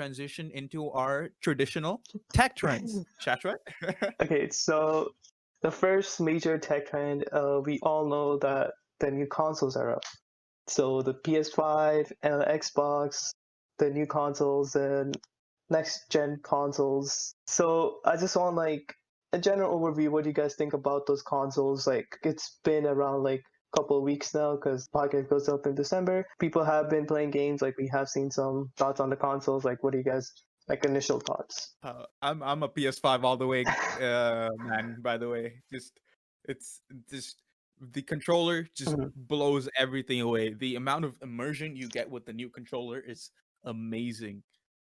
transition into our traditional tech trends. Shashwat? Okay, so the first major tech trend, we all know that the new consoles are up. So the PS5 and the Xbox, the new consoles and next gen consoles. So I just want like a general overview. What do you guys think about those consoles? Like it's been around like a couple of weeks now because podcast goes up in December. People have been playing games. Like we have seen some thoughts on the consoles. Like what do you guys like initial thoughts? I'm a PS5 all the way, man. By the way, it's just the controller just Mhm. blows everything away. The amount of immersion you get with the new controller is amazing,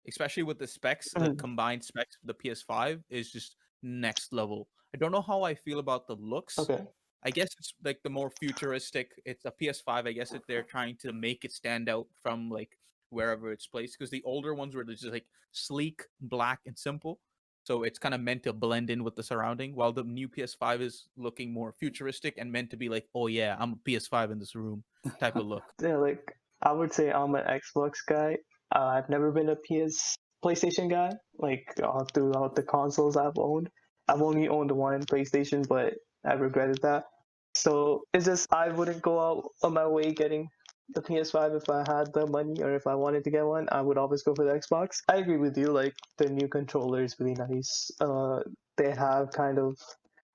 especially with the specs. The Mhm. combined specs of the PS5 is just next level. I don't know how I feel about the looks. Okay. I guess it's like the more futuristic. It's a PS5. I guess that they're trying to make it stand out from like wherever it's placed because the older ones were just like sleek, black, and simple. So it's kind of meant to blend in with the surrounding, while the new PS5 is looking more futuristic and meant to be like, oh yeah, I'm a PS5 in this room type of look. Yeah, like I would say I'm an Xbox guy. I've never been a PlayStation guy. Like throughout the consoles I've owned, I've only owned one PlayStation, but I regretted that. So it's just I wouldn't go out on my way getting the PS5 if I had the money or if I wanted to get one. I would always go for the Xbox. I agree with you. Like the new controller is really nice. They have kind of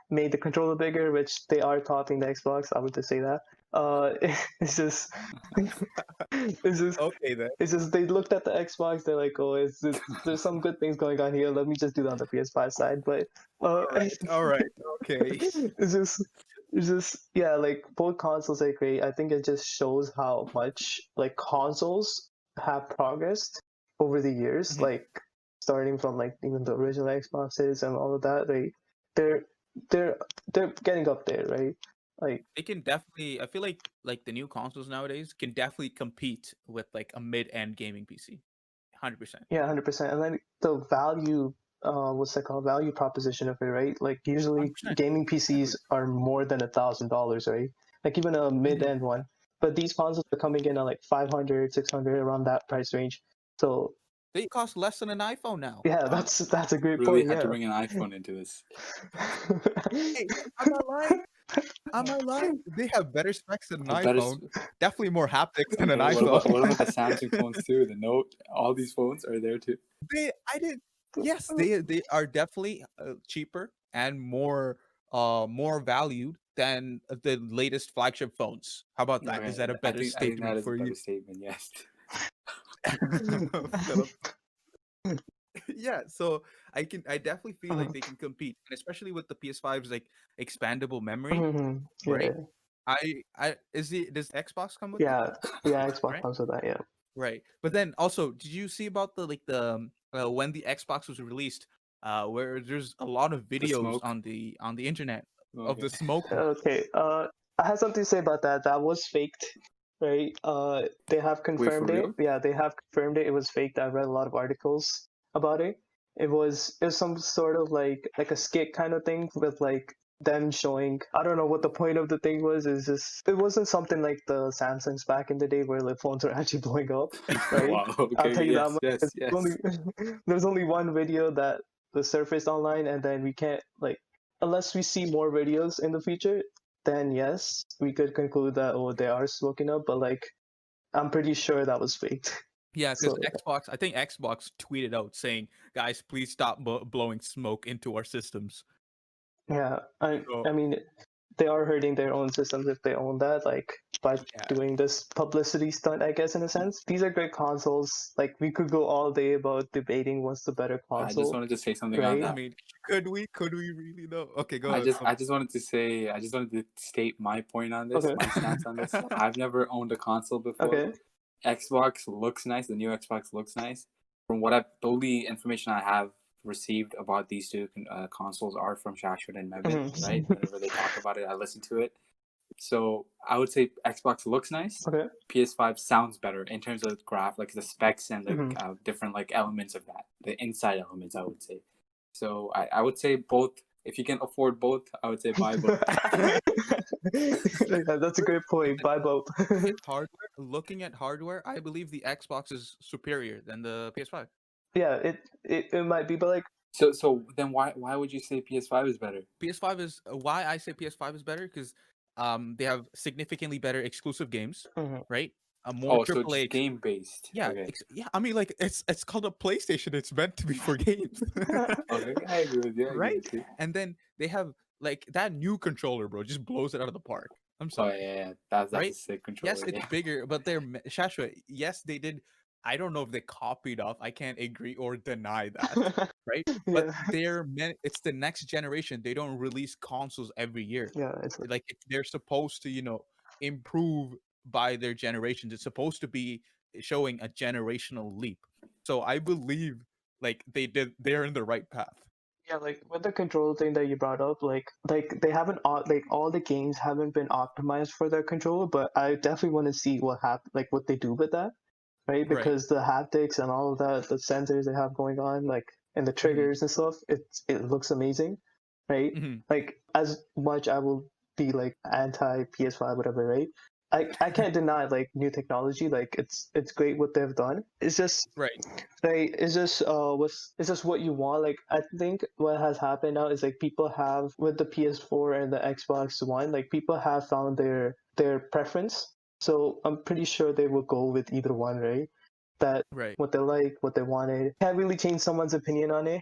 made the controller bigger, which they are topping the Xbox. I would just say that. It's just, it's just, Okay then. it's just they looked at the Xbox. They're like, oh, there's some good things going on here. Let me just do that on the PS5 side. But All right, okay. it's just, it's just, yeah, like both consoles are great. I think it just shows how much like consoles have progressed over the years. Mhm. Like starting from like even the original Xboxes and all of that. They're they're they're getting up there, right? Like They can definitely. I feel like the new consoles nowadays can definitely compete with like a mid-end gaming PC. 100%. yeah, 100%. And then the value, what's that called? Value proposition of it, right? Like usually 100%. gaming Exactly. PCs are more than $1,000, right? Like even a Mhm. mid-end one. But these consoles are coming in at like 500, 600, around that price range. So They cost less than an iPhone now. yeah, Wow, that's a great really point. had to Yeah. bring an iPhone into this. Hey, am I lying? Am I lying? They have better specs than an A better. iPhone. Definitely more haptics than an Okay, iPhone. what about the Samsung phones too? The Note, all these phones are there too. I didn't. Yes, they are definitely cheaper and more valued than the latest flagship phones. How about that? Is Right. that a better I think that statement is a for you, better statement. Yes. Philip? Yeah, so I definitely feel like they can compete, and especially with the PS5's like expandable memory, right? Yeah, I is the does Xbox come with it? yeah, yeah. Xbox Right? comes with that. Yeah. Right. But then also, did you see about the when the Xbox was released, where there's a lot of The videos smoke. on the internet of Okay. the smoke. Okay. I have something to say about that. That was faked, right? They have Wait, for confirmed it. real? Yeah, they have confirmed it. It was faked. I read a lot of articles about it. It was some sort of like a skit kind of thing with like them showing. I don't know what the point of the thing was. It's just it wasn't something like the Samsungs back in the day where the phones were actually blowing up, right? Wow. I'll Okay. tell you that Yes. much. Yes. There's only Yes. there's only one video that was surfaced online, and then we can't like unless we see more videos in the future, then yes, we could conclude that oh they are smoking up, but like I'm pretty sure that was faked. Yeah, because So I think Xbox tweeted out saying, "Guys, please stop blowing smoke into our systems." yeah, I So I mean they are hurting their own systems if they own that, like by yeah, doing this publicity stunt, I guess in a sense. These are great consoles. Like we could go all day about debating what's the better I just console, wanted to say something on right? I that. mean, could we? Could we really though? Okay, go ahead. I just wanted to state my point on this, Okay. my stance on this. I've never owned a console before. Okay. Xbox looks nice. The new Xbox looks nice. From the only information I have received about these two consoles are from Shashwat and Mevin, right? Mhm. Whenever they talk about it, I listen to it. So I would say Xbox looks nice. Okay. PS5 sounds better in terms of like the specs and the Mhm. different like elements of that, the inside elements. I would say. So I would say both. If you can afford both, I would say buy both. Yeah, that's a great point. Buy both. Looking at hardware, I believe the Xbox is superior than the PS5. yeah, it might be, but like So then why would you say PS5 is better? PS5 is why I say PS5 is better because they have significantly better exclusive games, mhm. right? A more Oh, so AAA. just game based. Yeah, Okay. yeah. I mean, like it's called a PlayStation. It's meant to be for games, Okay, I agree with you. I agree right? with you. And then they have like that new controller, bro. Just blows it out of the park. I'm Oh sorry. yeah, that's a Right? sick Yes, controller. it's Yeah. bigger, but Shashua, yes, they did. I don't know if they copied off. I can't agree or deny that, right? But Yeah, it's the next generation. They don't release consoles every year. yeah, it's Like they're supposed to, improve by their generations. It's supposed to be showing a generational leap. So I believe like they're in the right path. yeah, like with the control thing that you brought up, like they haven't like all the games haven't been optimized for their controller, but I definitely want to see like what they do with that, right? Right. Because the haptics and all of that, the sensors they have going on, like and the Hmm. triggers and stuff, it looks amazing, right? Hmm. Like as much I will be like anti PS5 whatever, right? I can't deny like new technology, like it's great what they've done. It's just Right. like it's just what you want. Like I think what has happened now is like people have with the PS4 and the Xbox One, like people have found their preference. So I'm pretty sure they will go with either one, right? That Right. what they like, what they wanted. Can't really change someone's opinion on it.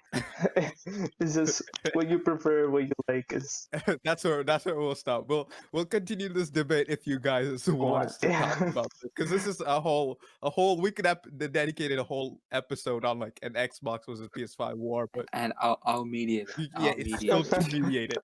It's just what you prefer, what you like is That's where we'll stop. We'll continue this debate if you guys want what. us to talk about this because this is a whole we could have dedicated a whole episode on like an Xbox versus PS5 war, but And I'll mediate it. yeah, I'll it's mediate still it. too mediated.